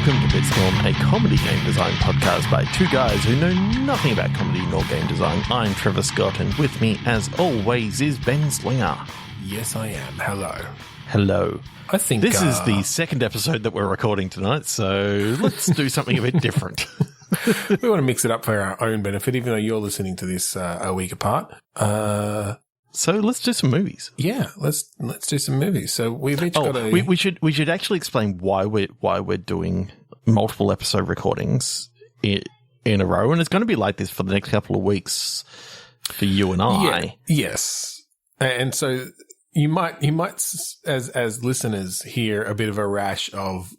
Welcome to Bitstorm, a comedy game design podcast by two guys who know nothing about comedy nor game design. I'm Trevor Scott, and with me, as always, is Ben Slinger. Yes, I am. Hello. Hello. I think this is the second episode that we're recording tonight, so let's do something a bit different. We want to mix it up for our own benefit, even though you're listening to this a week apart. So let's do some movies. Yeah, let's do some movies. So we've each got a. We should actually explain why we're doing multiple episode recordings in a row, and it's going to be like this for the next couple of weeks for you and I. Yeah, yes, and so you might as listeners hear a bit of a rash of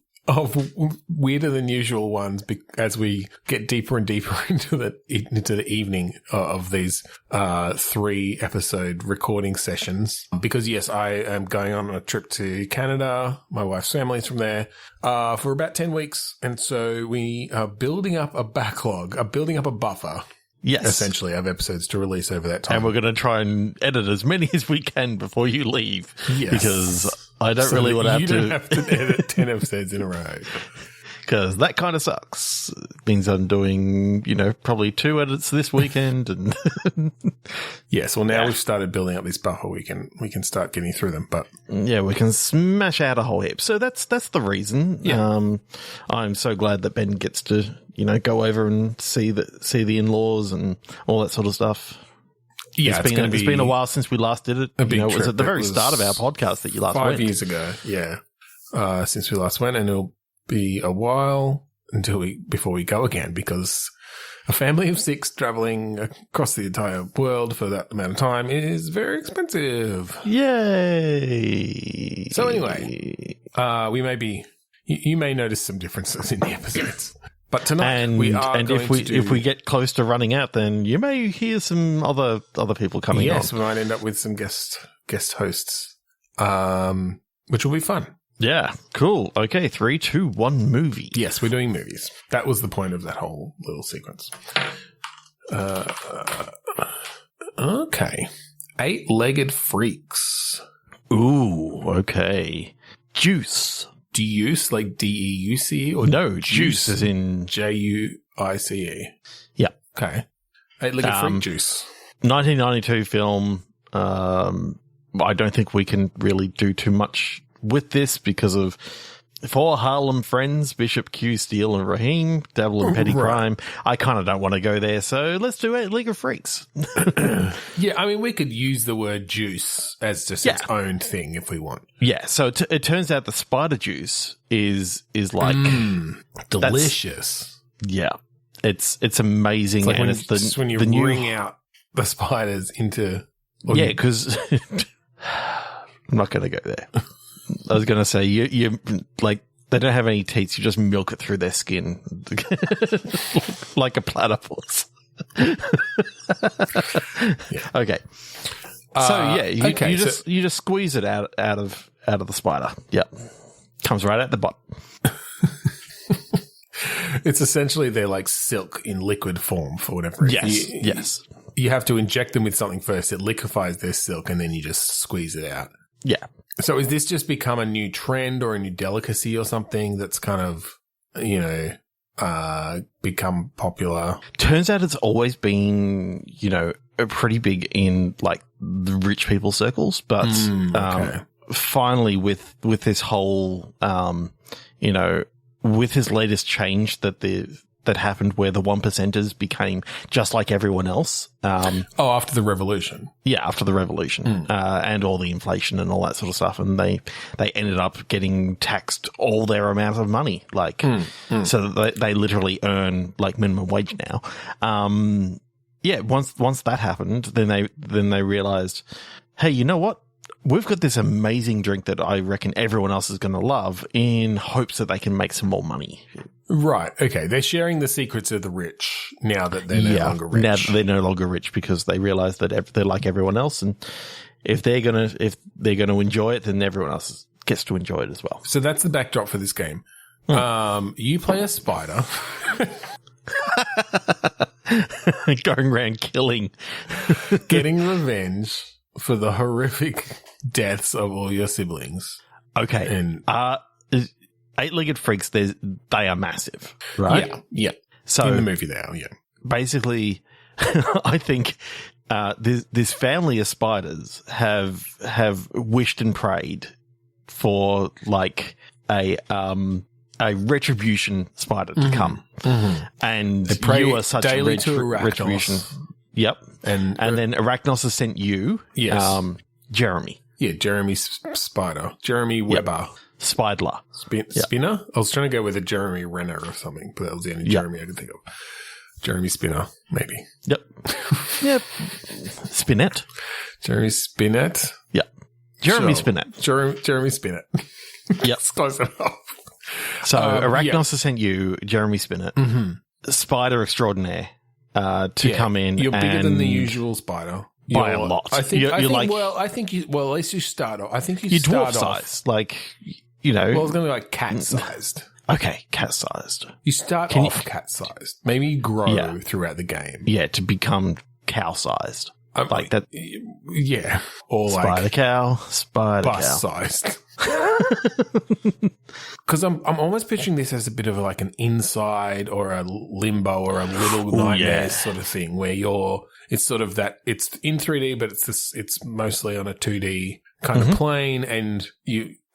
weirder than usual ones as we get deeper and deeper into the evening of these 3 episode recording sessions. Because yes, I am going on a trip to Canada. My wife's family's from there for about 10 weeks. And so we are building up a backlog, building up a buffer. Yes. Essentially, of episodes to release over that time. And we're going to try and edit as many as we can before you leave. Yes. Because I don't really want to have to... You don't have to edit 10 episodes in a row. Because that kind of sucks. It means I'm doing, probably 2 edits this weekend. And yes, well, now we've started building up this buffer. We can start getting through them. But yeah, we can smash out a whole heap. So that's the reason. Yeah. I'm so glad that Ben gets to, go over and see the in-laws and all that sort of stuff. Yeah, it's been a while since we last did it. It was at the very start of our podcast that you last went. 5 years ago, yeah, since we last went, and it'll be a while before we go again, because a family of 6 traveling across the entire world for that amount of time is very expensive. Yay! So anyway, you may notice some differences in the episodes. But tonight if we get close to running out, then you may hear some other people coming on. Yes, we might end up with some guest hosts, which will be fun. Yeah, cool. Okay, 3, 2, 1, movie. Yes, we're doing movies. That was the point of that whole little sequence. Okay. 8-Legged Freaks. Ooh, okay. Juice. Deuce, like D-E-U-C? Or no, Juice as in... J-U-I-C-E. Yeah. Okay. 8-Legged Freak Juice. 1992 film. I don't think we can really do too much with this because of 4 Harlem friends, Bishop, Q, Steele, and Raheem, dabble in petty crime. I kind of don't want to go there, so let's do 8-Legged Freaks. Yeah, I mean, we could use the word juice as just its own thing if we want. Yeah, so it turns out the spider juice is like... delicious. Yeah, it's amazing. It's like and it's when you wring out the spiders into... Yeah, because... I'm not going to go there. I was going to say, you like, they don't have any teeth. You just milk it through their skin like a platypus. Yeah. Okay. So you just squeeze it out of the spider. Yep. Comes right out the butt. It's essentially they're like silk in liquid form for whatever. Yes. You have to inject them with something first. It liquefies their silk and then you just squeeze it out. Yeah. So has this just become a new trend or a new delicacy or something that's kind of, become popular? Turns out it's always been, pretty big in like the rich people circles, but finally with this whole, with his latest change that happened where the 1%ers became just like everyone else. After the revolution. Yeah, after the revolution. And all the inflation and all that sort of stuff. And they ended up getting taxed all their amount of money. So that they literally earn like minimum wage now. Once that happened, then they realized, hey, you know what? We've got this amazing drink that I reckon everyone else is going to love in hopes that they can make some more money. Right. Okay. They're sharing the secrets of the rich now that they're no longer rich. Now that they're no longer rich because they realize that they're like everyone else. And if they're going to enjoy it, then everyone else gets to enjoy it as well. So that's the backdrop for this game. You play a spider. Going around killing. Getting revenge for the horrific deaths of all your siblings. Okay. And eight-legged freaks, they are massive, right? Yeah. So in the movie they are, yeah. Basically, I think this family of spiders have wished and prayed for like a retribution spider to come, and they pray you are such a daily to retribution. Yep, and then Arachnos has sent you, Jeremy. Yeah, Jeremy Spider, Jeremy Weber, Spidler, Spinner. I was trying to go with a Jeremy Renner or something, but that was the only Jeremy I could think of. Jeremy Spinner, maybe. Yep. Spinette. Jeremy Spinette. Yep. Jeremy Spinette. Jeremy Spinette. Yep. It's close enough. So Arachnos has sent you, Jeremy Spinette, Spider Extraordinaire, to come in. You're bigger than the usual spider. By a lot. I think at least you start off. I think you're start dwarf off. sized. Like, you know. Well, it's going to be like cat sized. Okay, cat sized. You start off cat sized. Maybe you grow throughout the game. Yeah, to become cow sized. Like that. Yeah. Or spider like cow, spider bus cow. sized. Because I'm almost picturing this as a bit of like an Inside or a Limbo or a Little Nightmares sort of thing where it's sort of that it's in 3D, but it's mostly on a 2D kind of plane, and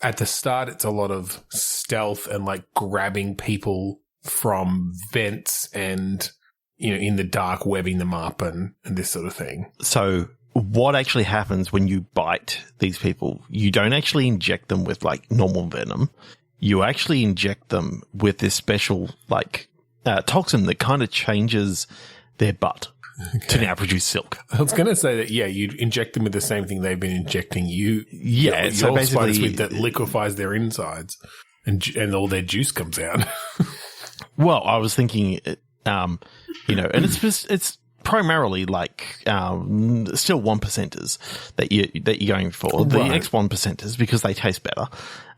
at the start it's a lot of stealth and like grabbing people from vents and in the dark webbing them up and this sort of thing. So what actually happens when you bite these people? You don't actually inject them with like normal venom. You actually inject them with this special like toxin that kind of changes their butt to now produce silk. I was going to say that, you'd inject them with the same thing they've been injecting you. Yeah, so basically that liquefies their insides and all their juice comes out. Well, I was thinking, and it's primarily like still 1%ers that you're going for. The X 1%ers because they taste better.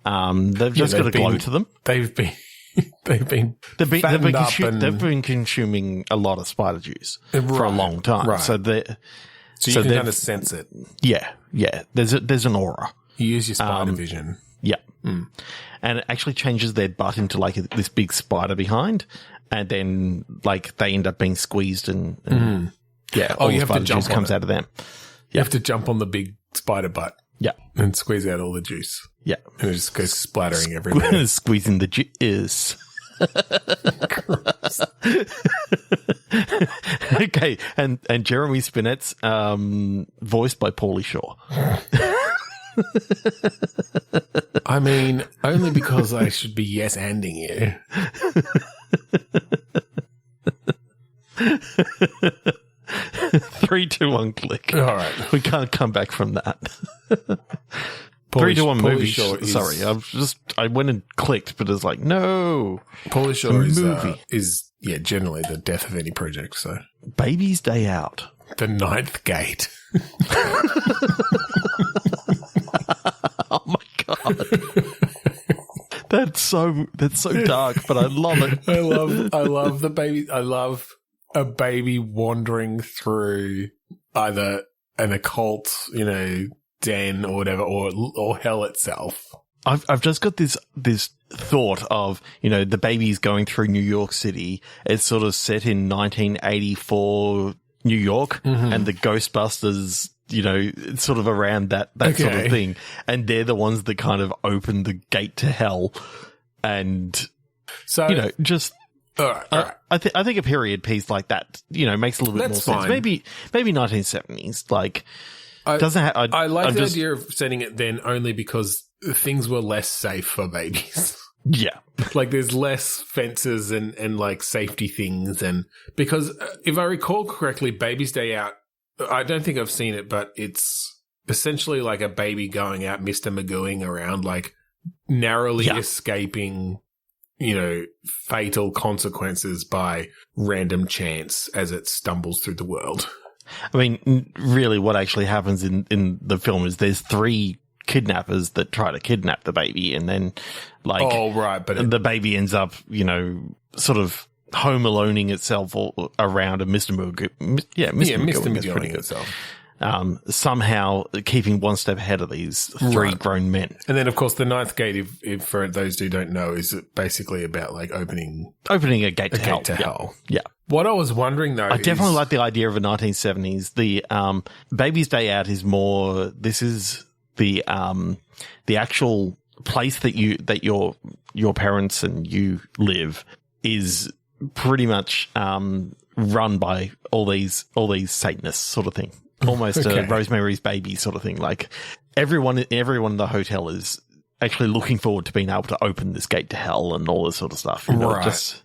They've just got a glow to them. They've been consuming a lot of spider juice for a long time. Right. So you can kind of sense it. Yeah. There's an aura. You use your spider vision. Yeah. And it actually changes their butt into like this big spider behind, and then like they end up being squeezed and all the spider juice comes out of them. You have to jump on the big spider butt. Yeah. And squeeze out all the juice. Yeah. And it just goes splattering everywhere. Squeezing the juice. Okay. And Jeremy Spinette's voiced by Pauly Shore. I mean, only because I should be yes-anding you. 3, 2, 1, click. All right. We can't come back from that. 3, 2, 1 movie. Sorry, I went and clicked, but it's like, no. Pauly Shore is generally the death of any project. So Baby's Day Out. The Ninth Gate. Oh my god. That's so dark, but I love it. I love the baby. I love a baby wandering through either an occult, den or whatever, or hell itself. I've just got this thought of, the baby's going through New York City. It's sort of set in 1984 New York, and the Ghostbusters, it's sort of around that sort of thing. And they're the ones that kind of open the gate to hell. And, just... All right. I think a period piece like that, makes a little bit more sense. Maybe 1970s, like... I like the idea of setting it then only because things were less safe for babies. Yeah. Like there's less fences and like safety things. And because if I recall correctly, Baby's Day Out, I don't think I've seen it, but it's essentially like a baby going out Mr. Magooing around, like narrowly escaping, fatal consequences by random chance as it stumbles through the world. I mean, really what actually happens in the film is there's 3 kidnappers that try to kidnap the baby, and then like but the baby ends up, sort of home aloneing itself all around a Mr. Magooing. Mr. Magooing itself. somehow keeping one step ahead of these three grown men. And then, of course, the ninth gate, if for those who don't know, is basically about like opening a gate to hell. Yeah. What I was wondering though, I definitely like the idea of a 1970s. The Baby's Day Out is more. This is the actual place that your parents and you live is pretty much run by all these Satanists sort of thing. Almost a Rosemary's Baby sort of thing. Like everyone in the hotel is actually looking forward to being able to open this gate to hell and all this sort of stuff. You know, just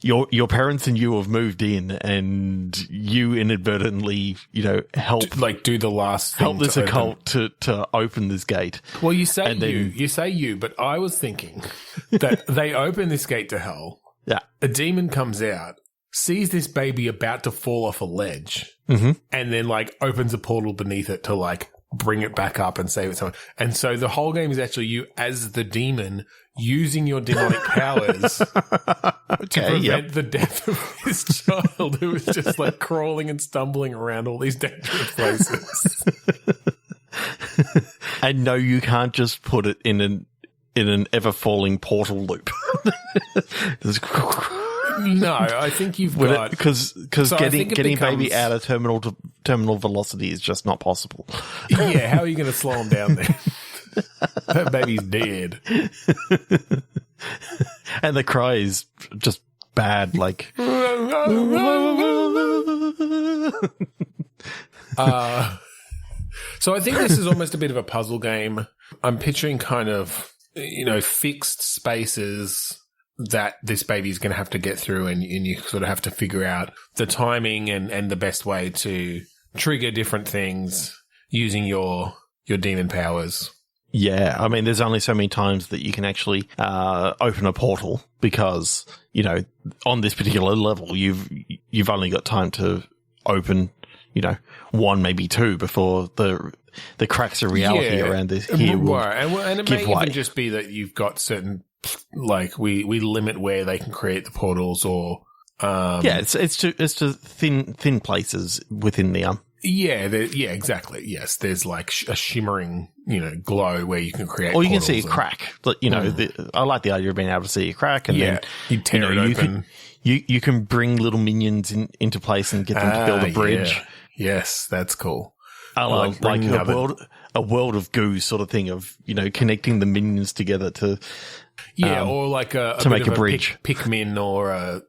your parents and you have moved in, and you inadvertently, you know, help do the last thing help this occult to open this gate. Well, you say you, but I was thinking that they open this gate to hell. Yeah, a demon comes out, sees this baby about to fall off a ledge, and then like opens a portal beneath it to like bring it back up and save it. And so the whole game is actually you as the demon using your demonic powers to prevent the death of this child who is just like crawling and stumbling around all these dangerous places. And no, you can't just put it in an ever falling portal loop. No, I think you've got because getting baby out of terminal velocity is just not possible. Yeah, how are you going to slow him down there? That baby's dead, and the cry is just bad. Like, so I think this is almost a bit of a puzzle game. I'm picturing kind of, you know, fixed spaces that this baby is going to have to get through, and you sort of have to figure out the timing and the best way to trigger different things using your demon powers. Yeah, I mean, there's only so many times that you can actually open a portal because, you know, on this particular level, you've only got time to open, you know, one, maybe two before the cracks of reality around this here will and it may even just be that you've got certain, like, we limit where they can create the portals, or it's to thin places within the exactly. Yes, there's like a shimmering, you know, glow where you can create. Or you can see a crack. You know, I like the idea of being able to see a crack, and then you tear it open. You can bring little minions into place and get them to build a bridge. Yeah. Yes, that's cool. Like a world of goo sort of thing of, you know, connecting the minions together to or like to make a bridge. Pikmin or a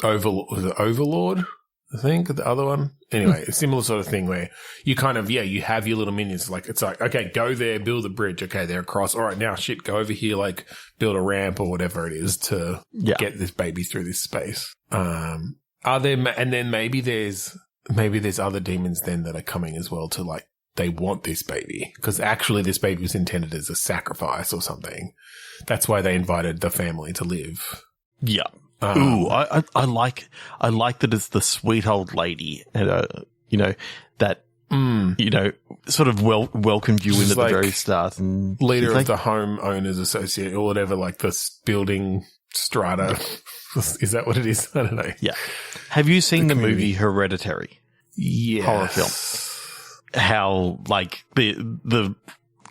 Overlord. I think the other one. Anyway, a similar sort of thing where you kind of, you have your little minions. Like, it's like, okay, go there, build a bridge. Okay, they're across. All right, now go over here, like build a ramp or whatever it is to get this baby through this space. And then maybe there's other demons then that are coming as well to, like, they want this baby because actually this baby was intended as a sacrifice or something. That's why they invited the family to live. Yeah. I like that it's the sweet old lady, and you know, that you know, sort of welcomed you in at the very start, and leader of the homeowners association or whatever, like this building strata. Is that what it is? I don't know. Yeah. Have you seen the movie Hereditary? Yes. Horror film. How, like, the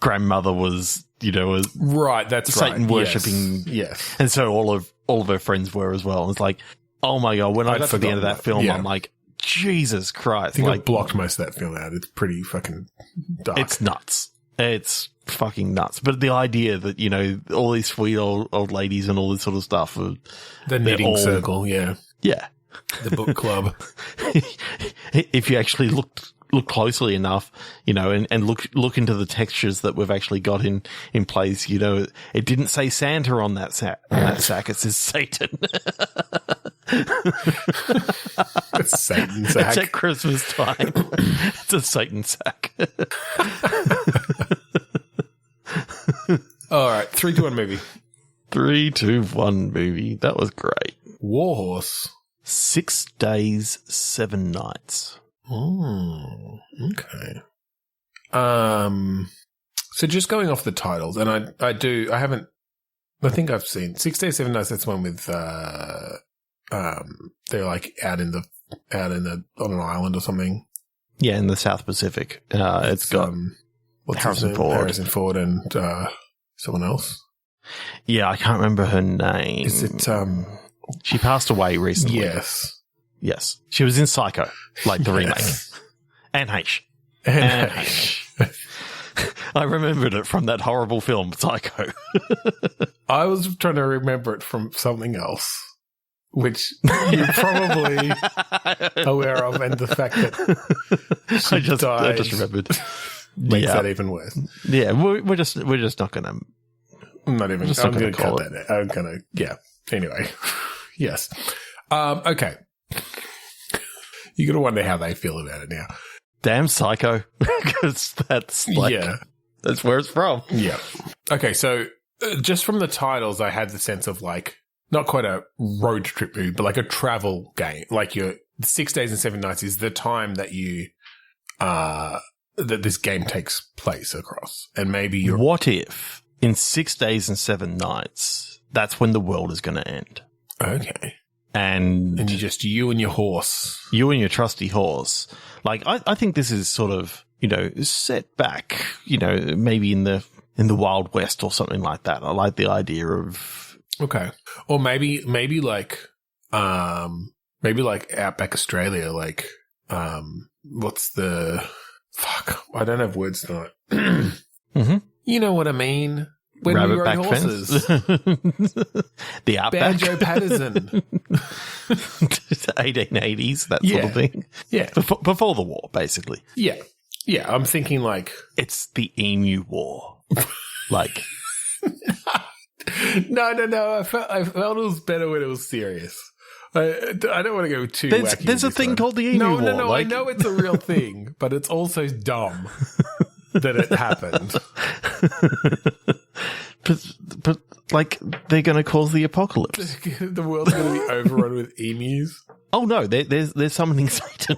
grandmother was, you know, right. That's Satan worshipping. Yes. And so all of her friends were as well. And it's like, oh my God, when I got to the end of that film, I'm like, Jesus Christ. I think I blocked most of that film out. It's pretty fucking dark. It's nuts. It's fucking nuts. But the idea that, you know, all these sweet old ladies and all this sort of stuff. The knitting circle, yeah. Yeah. The book club. If you actually look closely enough, you know, and look into the textures that we've actually got in place, you know, it didn't say Santa on that sack. It says Satan. It's Satan sack. It's at Christmas time. It's a Satan sack. All right, 3, 2, 1 movie. 3, 2, 1 movie. That was great. Warhorse. 6 Days, 7 Nights. Oh, okay. So just going off the titles, and I think I've seen 6 Days, 7 Nights. That's one with, they're like out in the on an island or something. Yeah, in the South Pacific. It's got Harrison Ford and someone else. Yeah, I can't remember her name. Is it... She passed away recently. Yes. She was in Psycho, like the remake. And H. And H. I remembered it from that horrible film, Psycho. I was trying to remember it from something else, which you're probably aware of, and the fact that she died I just remembered. Makes that even worse. Yeah, we're just not going to... I'm not even... I'm going to cut that. I'm going to... Yeah. Anyway. Yes. Okay. You're going to wonder how they feel about it now. Damn Psycho. Because that's like... Yeah. That's where it's from. Yeah. Okay, so just from the titles, I had the sense of like, not quite a road trip movie, but like a travel game. Like your 6 days and 7 nights is the time that you... that this game takes place across. And maybe you're... What if in 6 days and 7 nights, that's when the world is going to end? Okay. And you're just you and your horse. You and your trusty horse. Like, I think this is sort of, set back, maybe in the Wild West or something like that. I like the idea of... Okay. Or maybe like Outback Australia, like, what's the... Fuck, I don't have words tonight. Mm-hmm. You know what I mean? When Rabbit we rode back horses. The Outback. Banjo Patterson. 1880s, that sort of thing. Yeah. Before the war, basically. Yeah. Yeah, I'm thinking like... It's the Emu War. Like... No. I felt it was better when it was serious. I don't want to go too wacky. There's a thing called the Emu War. No. Like... I know it's a real thing, but it's also dumb that it happened. But like, they're going to cause the apocalypse. The world's going to be overrun with emus. Oh no, they're summoning Satan.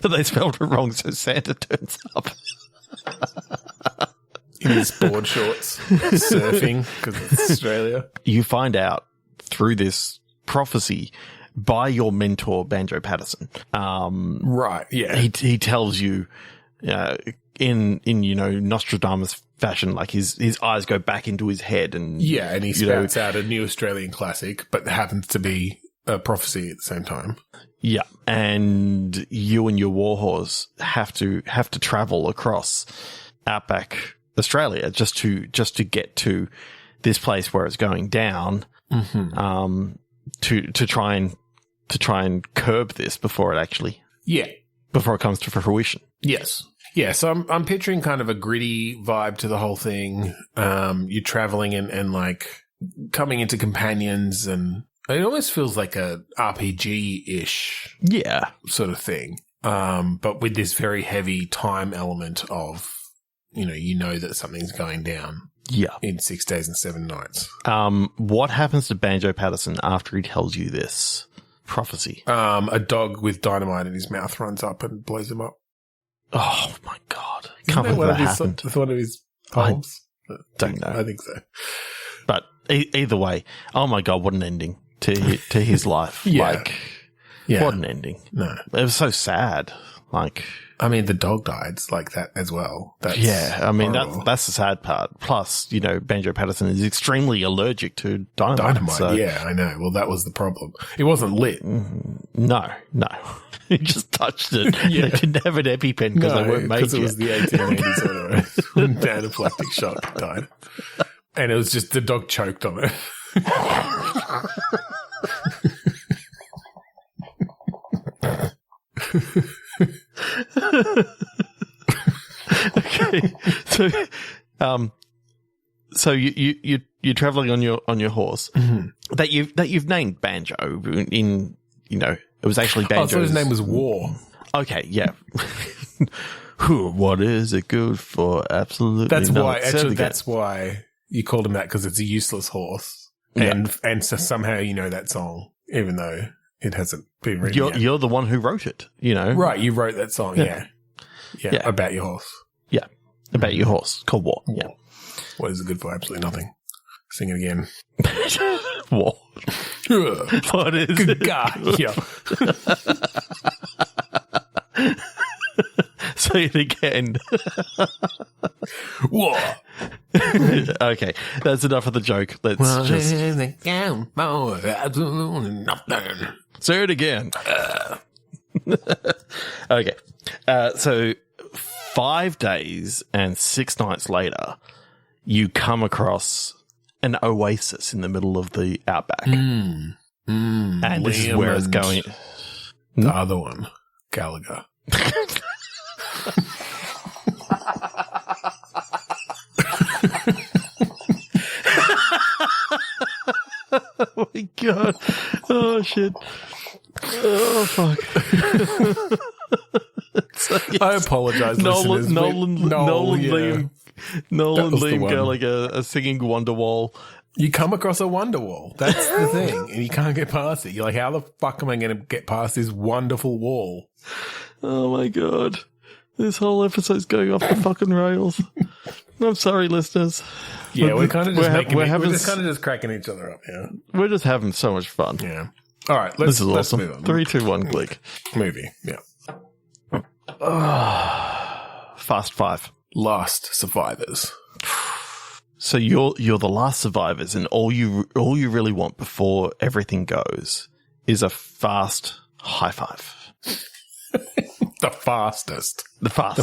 But they spelled it wrong, so Santa turns up. In his board shorts, surfing, because it's Australia. You find out through this prophecy by your mentor, Banjo Patterson. Right, yeah. He tells you, in Nostradamus fashion, like his eyes go back into his head, and and he spouts out a new Australian classic, but happens to be a prophecy at the same time. Yeah, and you and your warhorse have to travel across Outback Australia just to get to this place where it's going down. Mm-hmm. To try and curb this before it comes to fruition. Yes. Yeah, so I'm picturing kind of a gritty vibe to the whole thing. You're traveling and like coming into companions, and it almost feels like a RPG-ish sort of thing. But with this very heavy time element of, that something's going down. Yeah. In 6 days and 7 nights. What happens to Banjo Patterson after he tells you this prophecy? A dog with dynamite in his mouth runs up and blows him up. Oh my God. Can't believe that happened. It's one of his poems. I don't know. I think so. But either way, oh my God, what an ending to his life. What an ending. No. It was so sad. Like, I mean, the dog died like that as well. That's that's the sad part. Plus, Banjo Patterson is extremely allergic to dynamite. So. Yeah, I know. Well, that was the problem. It wasn't lit. No. He just touched it. They didn't have an EpiPen because they weren't made yet. Because it was the 1880s anyway. When anaphylactic shock died. And it was just the dog choked on it. Okay, so you're traveling on your horse that you've named Banjo in it was actually Banjo. I thought his name was War. Okay, yeah. What is it good for? Absolutely. That's why you called him that, because it's a useless horse, and so somehow that song, even though it hasn't been written yet. You're the one who wrote it, Right, you wrote that song, yeah, about your horse. Yeah, about your horse, called War. Yeah. What is it good for? Absolutely nothing. Sing it again. War. What is good it? God, yeah. Say it again. What? Okay, that's enough of the joke. Let's just say it again. Okay, so 5 days and 6 nights later, you come across an oasis in the middle of the outback. And this is where it's going. The other one, Gallagher. Oh my god. Oh shit. Oh fuck. So, yes. I apologize, listeners. Nolan Liam Gallagher are singing Wonderwall. You come across a Wonderwall. That's the thing. And you can't get past it. You're like, how the fuck am I going to get past this wonderful wall? Oh my god. This whole episode's going off the fucking rails. I'm sorry, listeners. Yeah, we're kind of just we're just cracking each other up. Yeah, we're just having so much fun. Yeah. All right, this is let's awesome. move on. 3, 2, 1, click. Movie. Yeah. Fast 5. Last survivors. So you're the last survivors, and all you really want before everything is a fast high five. The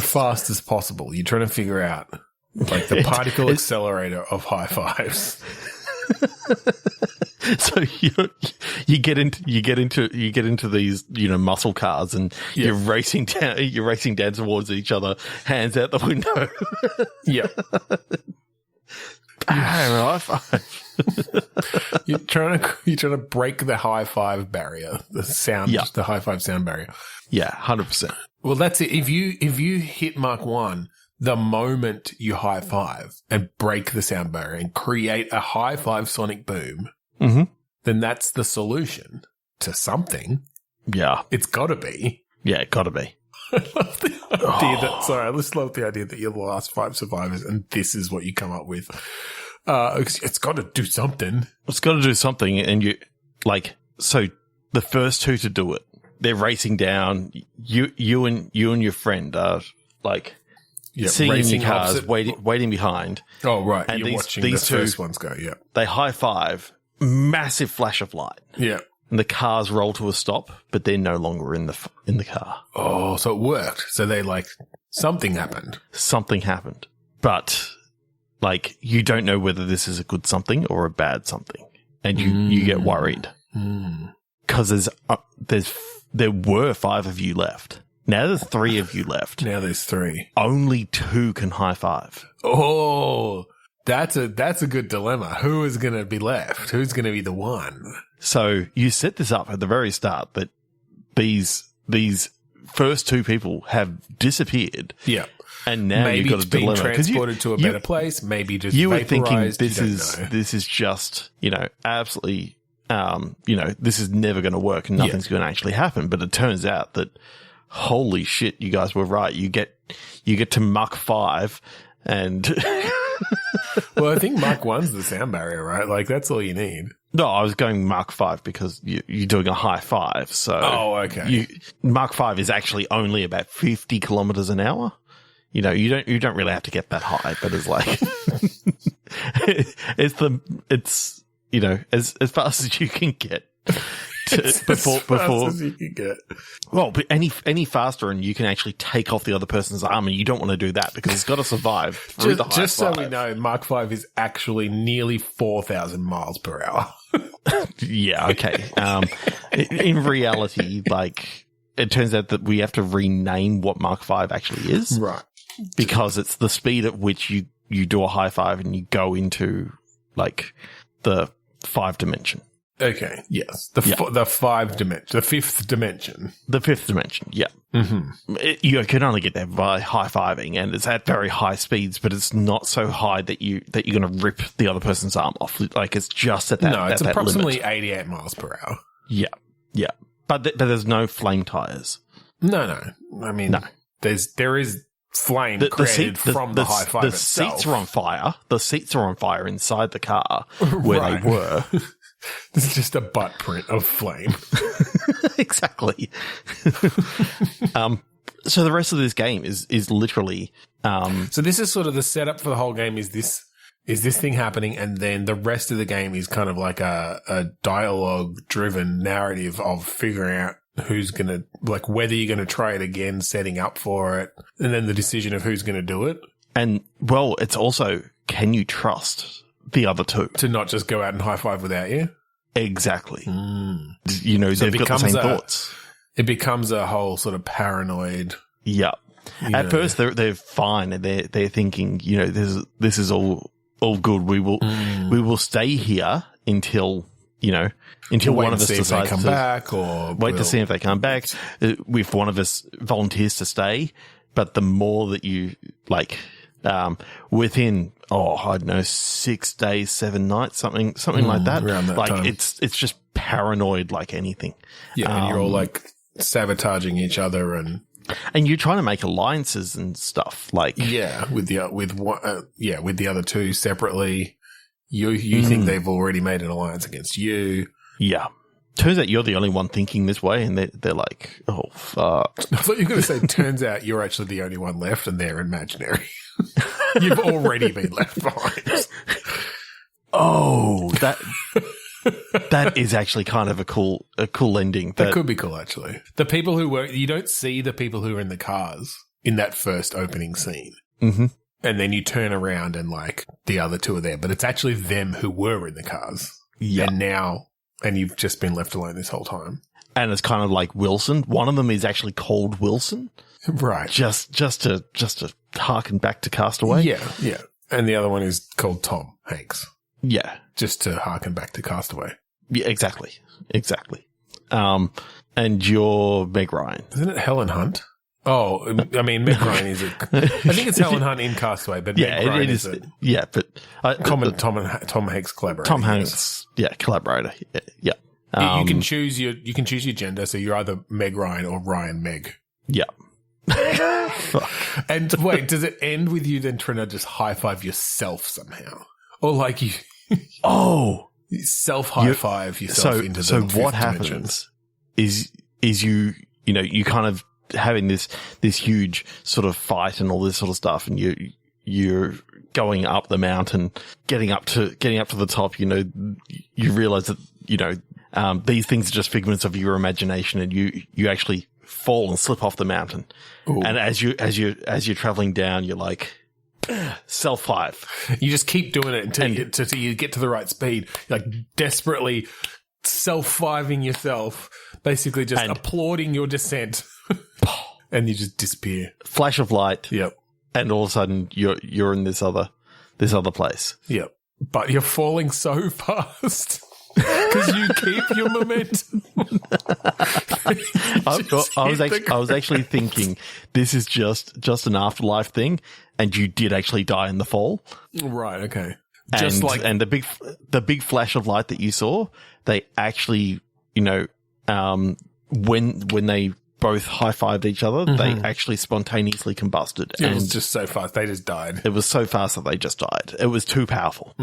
fastest possible. You're trying to figure out like the particle accelerator of high fives. So you get into these muscle cars, and you're racing down towards each other, hands out the window. Yeah. High five. You're trying to break the high five barrier, the high five sound barrier. Yeah, 100%. Well, that's it. If you hit Mark 1, the moment you high five and break the sound barrier and create a high five sonic boom, then that's the solution to something. Yeah, it's got to be. Yeah, it got to be. I love the idea I just love the idea that you're the last 5 survivors, and this is what you come up with. It's got to do something. It's got to do something, and so the first 2 to do it, they're racing down. You and your friend are sitting in your cars, waiting behind. Oh right, and you're watching these the first ones go. Yeah, they high five, massive flash of light. Yeah. And the cars roll to a stop, but they're no longer in the car. Oh, so it worked. So they something happened. Something happened. But you don't know whether this is a good something or a bad something. And you get worried. Because there were 5 of you left. Now there's 3 of you left. Now there's 3. Only 2 can high five. Oh, that's a good dilemma. Who is going to be left? Who's going to be the one? So you set this up at the very start that these first 2 people have disappeared. Yeah. And now maybe you've got a dilemma. Maybe transported to a better place. Maybe just you vaporized. were thinking this is just, absolutely, this is never going to work and nothing's going to actually happen. But it turns out that, holy shit, you guys were right. You get to Mach 5 and... Well, I think Mach 1's the sound barrier, right? That's all you need. No, I was going Mach 5 because you're doing a high five. So okay. Mach 5 is actually only about 50 kilometers an hour. You don't really have to get that high, but it's it's as fast as you can get. Before as you can get. Well, but any faster, and you can actually take off the other person's arm, and you don't want to do that because it's got to survive through the high just five. So we know, Mach 5 is actually nearly 4,000 miles per hour. Yeah, okay. In reality, it turns out that we have to rename what Mach 5 actually is, right? Because it's the speed at which you do a high five and you go into the 5 dimension. Okay. Yes. The 5 dimension, the 5th dimension. The 5th dimension. Yeah. Mm-hmm. You can only get there by high fiving, and it's at very high speeds, but it's not so high that you're going to rip the other person's arm off. It's just at that. No, it's approximately 88 miles per hour. Yeah. Yeah. But there's no flame tires. No. I mean, no. There is flame created from the high five itself. Seats are on fire. The seats are on fire inside the car where they were. This is just a butt print of flame. Exactly. So the rest of this game is literally. So this is sort of the setup for the whole game. Is this thing happening, and then the rest of the game is kind of like a dialogue-driven narrative of figuring out who's gonna, like, whether you're gonna try it again, setting up for it, and then the decision of who's gonna do it. And well, it's also, can you trust the other two to not just go out and high five without you? Exactly. You know, so they've got the same thoughts. It becomes a whole sort of paranoid. Yeah. At first, they're fine, and they're thinking, you know, this is all good. We will stay here until, you know, until one of us decides to come back, or wait to see if they come back. If one of us volunteers to stay, but the more that you like, within I don't know, 6 days, 7 nights, something like that. Around that like time. it's just paranoid like anything. Yeah, and you're all like sabotaging each other and you're trying to make alliances and stuff. Like with the other two separately. You think they've already made an alliance against you. Yeah. Turns out you're the only one thinking this way, and they're like, oh, fuck. I thought you were going to say, turns out you're actually the only one left and they're imaginary. You've already been left behind. Oh, that is actually kind of a cool ending. That could be cool, actually. The people who were, you don't see the people who are in the cars in that first opening scene. Mm-hmm. And then you turn around and like the other two are there, but it's actually them who were in the cars. Yeah. And you've just been left alone this whole time. And it's kind of like Wilson. One of them is actually called Wilson. Right. Just to harken back to Castaway. Yeah. And the other one is called Tom Hanks. Yeah. Just to harken back to Castaway. Yeah, exactly. And you're Meg Ryan. Isn't it Helen Hunt? Oh, I mean, Meg Ryan is I think it's Helen Hunt in Castaway, but Meg Ryan is a common Tom Hanks collaborator. Tom Hanks, collaborator. Yeah. You can choose your gender, so you're either Meg Ryan or Ryan Meg. Yeah. And wait, does it end with you then trying to just high five yourself somehow, or like you? Self high five yourself into the So what dimension. happens is you kind of having this huge sort of fight and all this sort of stuff, and you're going up the mountain, getting up to the top. You know, you realize that these things are just figments of your imagination, and you actually fall and slip off the mountain. Ooh. And as you're traveling down, you're like, self five. You just keep doing it until you get to the right speed, like desperately self-fiving yourself, basically just applauding your descent. And you just disappear. Flash of light. Yep. And all of a sudden you're in this other place. Yep. But you're falling so fast because you keep your momentum. I was actually thinking this is just an afterlife thing, and you did actually die in the fall. Right. Okay. And the big flash of light that you saw, they actually, when they both high-fived each other, they actually spontaneously combusted. It was just so fast. They just died. It was so fast that they just died. It was too powerful.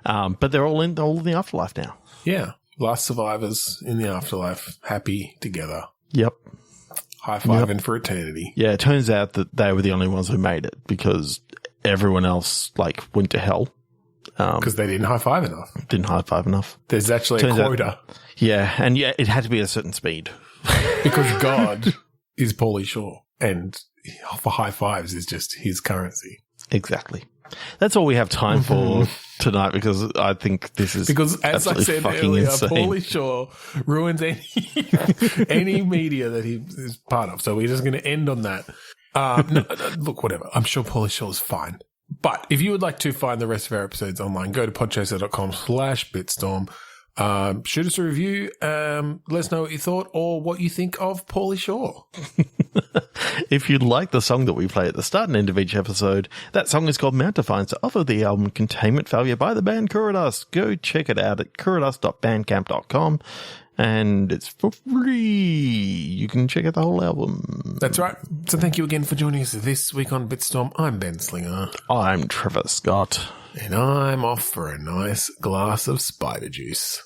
But they're all in the afterlife now. Yeah. Last survivors in the afterlife, happy together. Yep. High-fiving for eternity. Yeah, it turns out that they were the only ones who made it because everyone else, went to hell. Because they didn't high-five enough. There's actually a quota. And it had to be a certain speed. Because God is Pauly Shore, and for high fives is just his currency. Exactly. That's all we have time for tonight, because I think this is as I said earlier, Pauly Shore ruins any media that he is part of. So we're just going to end on that. Look, whatever. I'm sure Pauly Shore is fine. But if you would like to find the rest of our episodes online, go to podchaser.com/bitstorm. Shoot us a review. Let us know what you thought or what you think of Pauly Shore. If you'd like the song that we play at the start and end of each episode, that song is called Mount Defiance off of the album Containment Failure by the band Kuradust. Go check it out at kuradust.bandcamp.com, and it's for free. You can check out the whole album. That's right. So thank you again for joining us this week on Bitstorm. I'm Ben Slinger. I'm Trevor Scott. And I'm off for a nice glass of spider juice.